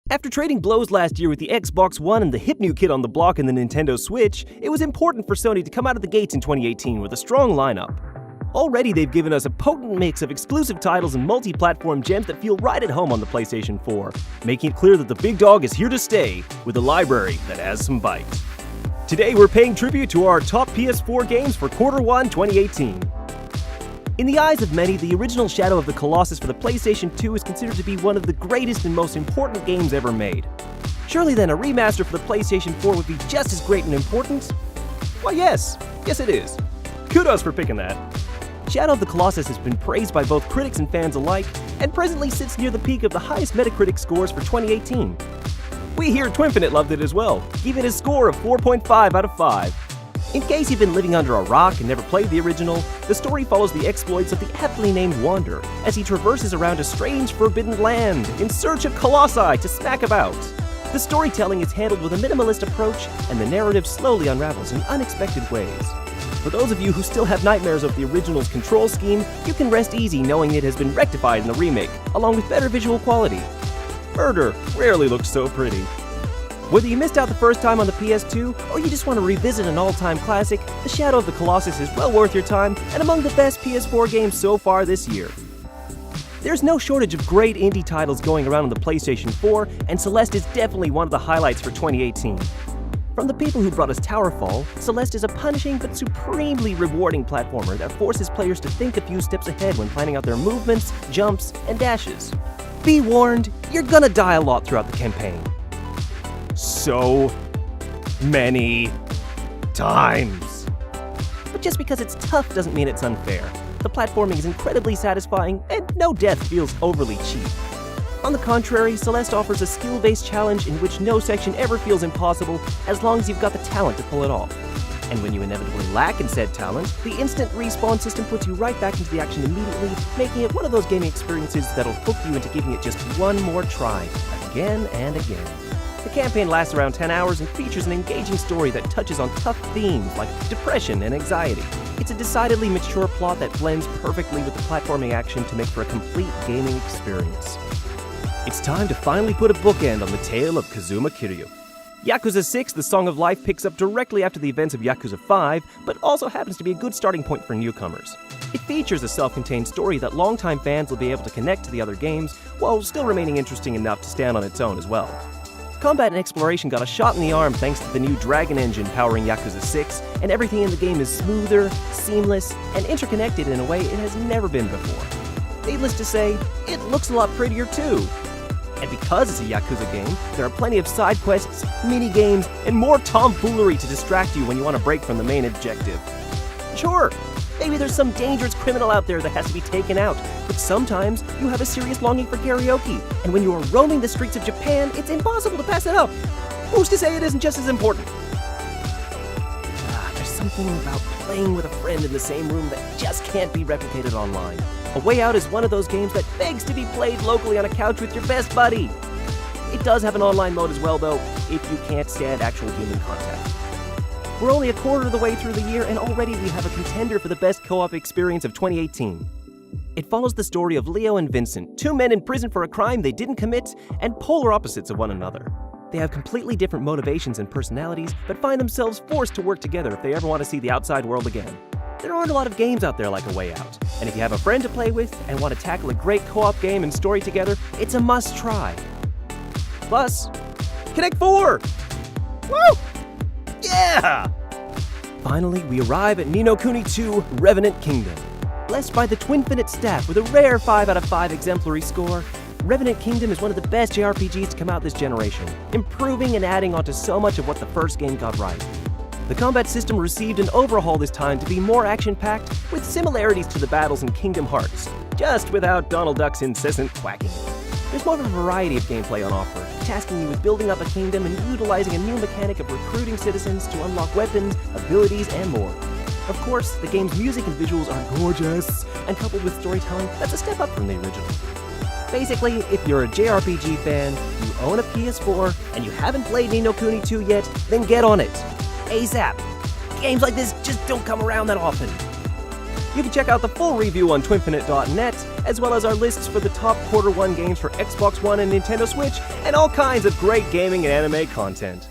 After trading blows last year with the Xbox One and the hip new kid on the block in the Nintendo Switch, it was important for Sony to come out of the gates in 2018 with a strong lineup. Already they've given us a potent mix of exclusive titles and multi-platform gems that feel right at home on the PlayStation 4, making it clear that the big dog is here to stay with a library that has some bite. Today we're paying tribute to our top PS4 games for Q1 2018. In the eyes of many, the original Shadow of the Colossus for the PlayStation 2 is considered to be one of the greatest and most important games ever made. Surely then a remaster for the PlayStation 4 would be just as great and important? Why yes it is. Kudos for picking that. Shadow of the Colossus has been praised by both critics and fans alike, and presently sits near the peak of the highest Metacritic scores for 2018. We here at Twinfinite loved it as well, giving it a score of 4.5 out of 5. In case you've been living under a rock and never played the original, the story follows the exploits of the aptly named Wanderer as he traverses around a strange forbidden land in search of colossi to smack about. The storytelling is handled with a minimalist approach, and the narrative slowly unravels in unexpected ways. For those of you who still have nightmares of the original's control scheme, you can rest easy knowing it has been rectified in the remake, along with better visual quality. Murder rarely looks so pretty. Whether you missed out the first time on the PS2, or you just want to revisit an all-time classic, The Shadow of the Colossus is well worth your time and among the best PS4 games so far this year. There's no shortage of great indie titles going around on the PlayStation 4, and Celeste is definitely one of the highlights for 2018. From the people who brought us Towerfall, Celeste is a punishing but supremely rewarding platformer that forces players to think a few steps ahead when planning out their movements, jumps, and dashes. Be warned, you're gonna die a lot throughout the campaign. So many times. But just because it's tough doesn't mean it's unfair. The platforming is incredibly satisfying, and no death feels overly cheap. On the contrary, Celeste offers a skill-based challenge in which no section ever feels impossible as long as you've got the talent to pull it off. And when you inevitably lack in said talent, the instant respawn system puts you right back into the action immediately, making it one of those gaming experiences that'll hook you into giving it just one more try, again and again. The campaign lasts around 10 hours and features an engaging story that touches on tough themes like depression and anxiety. It's a decidedly mature plot that blends perfectly with the platforming action to make for a complete gaming experience. It's time to finally put a bookend on the tale of Kazuma Kiryu. Yakuza VI, The Song of Life, picks up directly after the events of Yakuza V, but also happens to be a good starting point for newcomers. It features a self-contained story that longtime fans will be able to connect to the other games, while still remaining interesting enough to stand on its own as well. Combat and exploration got a shot in the arm thanks to the new Dragon engine powering Yakuza VI, and everything in the game is smoother, seamless, and interconnected in a way it has never been before. Needless to say, it looks a lot prettier too. And because it's a Yakuza game, there are plenty of side quests, mini-games, and more tomfoolery to distract you when you want to break from the main objective. Sure, maybe there's some dangerous criminal out there that has to be taken out, but sometimes you have a serious longing for karaoke, and when you are roaming the streets of Japan, it's impossible to pass it up. Who's to say it isn't just as important? There's something about playing with a friend in the same room that just can't be replicated online. A Way Out is one of those games that begs to be played locally on a couch with your best buddy. It does have an online mode as well, though, if you can't stand actual human contact. We're only a quarter of the way through the year, and already we have a contender for the best co-op experience of 2018. It follows the story of Leo and Vincent, two men in prison for a crime they didn't commit, and polar opposites of one another. They have completely different motivations and personalities, but find themselves forced to work together if they ever want to see the outside world again. There aren't a lot of games out there like A Way Out, and if you have a friend to play with and want to tackle a great co-op game and story together, it's a must-try. Plus, Connect 4! Woo! Yeah! Finally, we arrive at Ni no Kuni 2 Revenant Kingdom. Blessed by the Twinfinite staff with a rare 5 out of 5 exemplary score, Revenant Kingdom is one of the best JRPGs to come out this generation, improving and adding onto so much of what the first game got right. The combat system received an overhaul this time to be more action-packed, with similarities to the battles in Kingdom Hearts, just without Donald Duck's incessant quacking. There's more of a variety of gameplay on offer, tasking you with building up a kingdom and utilizing a new mechanic of recruiting citizens to unlock weapons, abilities, and more. Of course, the game's music and visuals are gorgeous, and coupled with storytelling, that's a step up from the original. Basically, if you're a JRPG fan, you own a PS4, and you haven't played Ni no Kuni 2 yet, then get on it. ASAP. Games like this just don't come around that often. You can check out the full review on twinfinite.net, as well as our lists for the top Quarter 1 games for Xbox One and Nintendo Switch, and all kinds of great gaming and anime content.